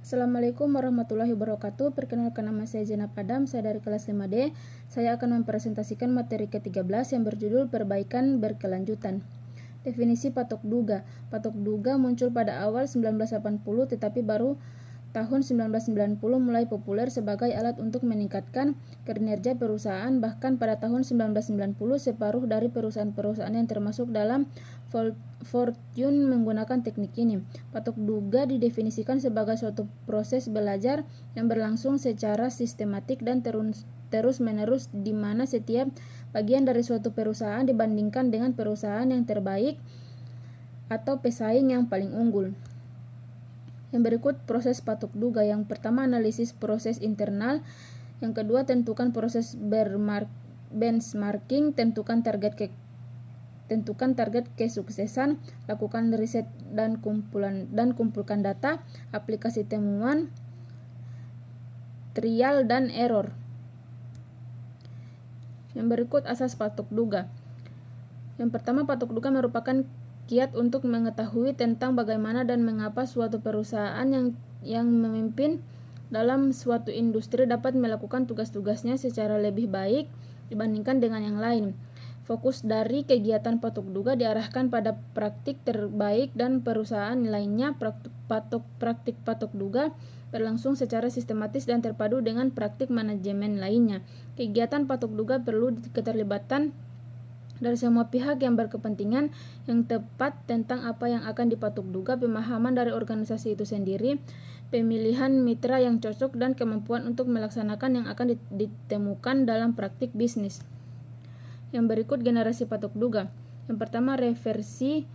Assalamualaikum warahmatullahi wabarakatuh. Perkenalkan, nama saya Zainab Adam, saya dari kelas 5D. Saya akan mempresentasikan materi ke-13 yang berjudul Perbaikan Berkelanjutan. Definisi patok duga. Patok duga muncul pada awal 1980 tetapi baru tahun 1990 mulai populer sebagai alat untuk meningkatkan kinerja perusahaan. Bahkan pada tahun 1990 separuh dari perusahaan-perusahaan yang termasuk dalam Fortune menggunakan teknik ini. Patok duga didefinisikan sebagai suatu proses belajar yang berlangsung secara sistematik dan terus-menerus di mana setiap bagian dari suatu perusahaan dibandingkan dengan perusahaan yang terbaik atau pesaing yang paling unggul. Yang berikut proses patok duga. Yang pertama, analisis proses internal. Yang kedua, tentukan proses benchmarking, tentukan target kesuksesan, lakukan riset dan kumpulkan data, aplikasi temuan, trial dan error. Yang berikut asas patok duga. Yang pertama, patok duga merupakan kiat untuk mengetahui tentang bagaimana dan mengapa suatu perusahaan yang memimpin dalam suatu industri dapat melakukan tugas-tugasnya secara lebih baik dibandingkan dengan yang lain. Fokus dari kegiatan patok duga diarahkan pada praktik terbaik dan perusahaan lainnya. Praktik patok duga berlangsung secara sistematis dan terpadu dengan praktik manajemen lainnya. Kegiatan patok duga perlu keterlibatan dari semua pihak yang berkepentingan yang tepat tentang apa yang akan dipatok duga, pemahaman dari organisasi itu sendiri, pemilihan mitra yang cocok, dan kemampuan untuk melaksanakan yang akan ditemukan dalam praktik bisnis. Yang berikut generasi patok duga. Yang pertama, reversi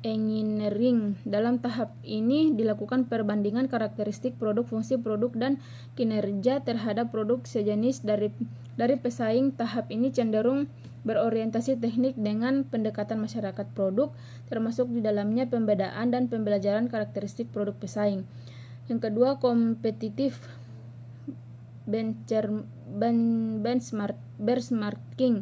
engineering. Dalam tahap ini dilakukan perbandingan karakteristik produk, fungsi produk, dan kinerja terhadap produk sejenis dari pesaing. Tahap ini cenderung berorientasi teknik dengan pendekatan masyarakat produk, termasuk di dalamnya pembedaan dan pembelajaran karakteristik produk pesaing. Yang kedua, kompetitif benchmarking.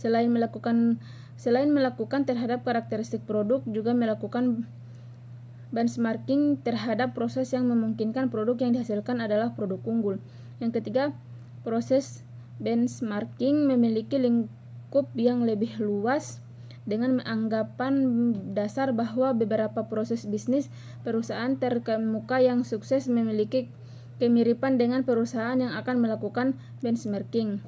Selain melakukan terhadap karakteristik produk, juga melakukan benchmarking terhadap proses yang memungkinkan produk yang dihasilkan adalah produk unggul. Yang ketiga, proses benchmarking memiliki lingkup yang lebih luas dengan anggapan dasar bahwa beberapa proses bisnis perusahaan terkemuka yang sukses memiliki kemiripan dengan perusahaan yang akan melakukan benchmarking.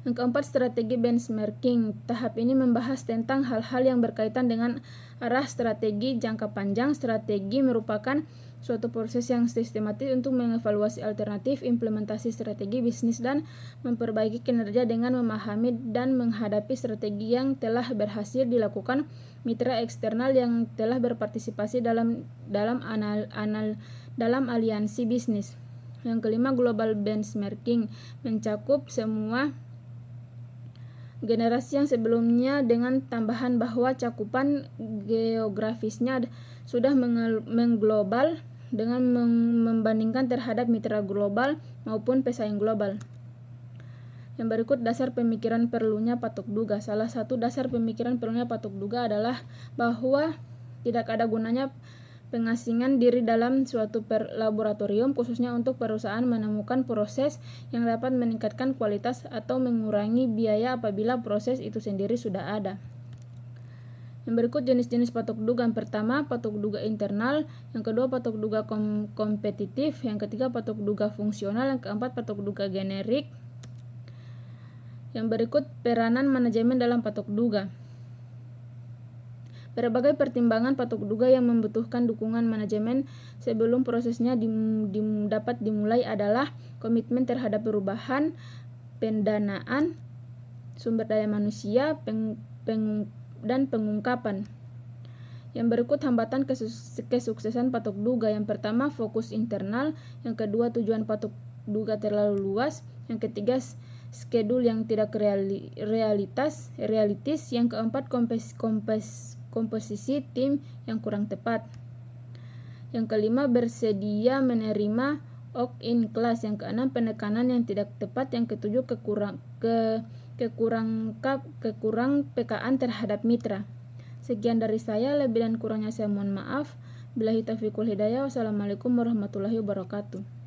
Yang keempat, strategi benchmarking. Tahap ini membahas tentang hal-hal yang berkaitan dengan arah strategi jangka panjang. Strategi merupakan suatu proses yang sistematis untuk mengevaluasi alternatif implementasi strategi bisnis dan memperbaiki kinerja dengan memahami dan menghadapi strategi yang telah berhasil dilakukan mitra eksternal yang telah berpartisipasi dalam aliansi bisnis. Yang kelima, global benchmarking mencakup semua generasi yang sebelumnya dengan tambahan bahwa cakupan geografisnya sudah mengglobal dengan membandingkan terhadap mitra global maupun pesaing global. Yang berikut dasar pemikiran perlunya patok duga. Salah satu dasar pemikiran perlunya patok duga adalah bahwa tidak ada gunanya pengasingan diri dalam suatu laboratorium, khususnya untuk perusahaan menemukan proses yang dapat meningkatkan kualitas atau mengurangi biaya apabila proses itu sendiri sudah ada. Yang berikut jenis-jenis patok duga. Yang pertama, patok duga internal. Yang kedua, patok duga kompetitif. Yang ketiga, patok duga fungsional. Yang keempat, patok duga generik. Yang berikut peranan manajemen dalam patok duga. Berbagai pertimbangan patok duga yang membutuhkan dukungan manajemen sebelum prosesnya dapat dimulai adalah komitmen terhadap perubahan, pendanaan, sumber daya manusia, dan pengungkapan. Yang berikut hambatan kesuksesan patok duga. Yang pertama, fokus internal. Yang kedua, tujuan patok duga terlalu luas. Yang ketiga, skedul yang tidak realistis. Yang keempat, komposisi tim yang kurang tepat. Yang kelima, bersedia menerima walk-in class. Yang keenam, penekanan yang tidak tepat. Yang ketujuh, kekurang pekaan terhadap mitra. Sekian dari saya, lebih dan kurangnya saya mohon maaf. Billahi taufiq wal hidayah. Wassalamualaikum warahmatullahi wabarakatuh.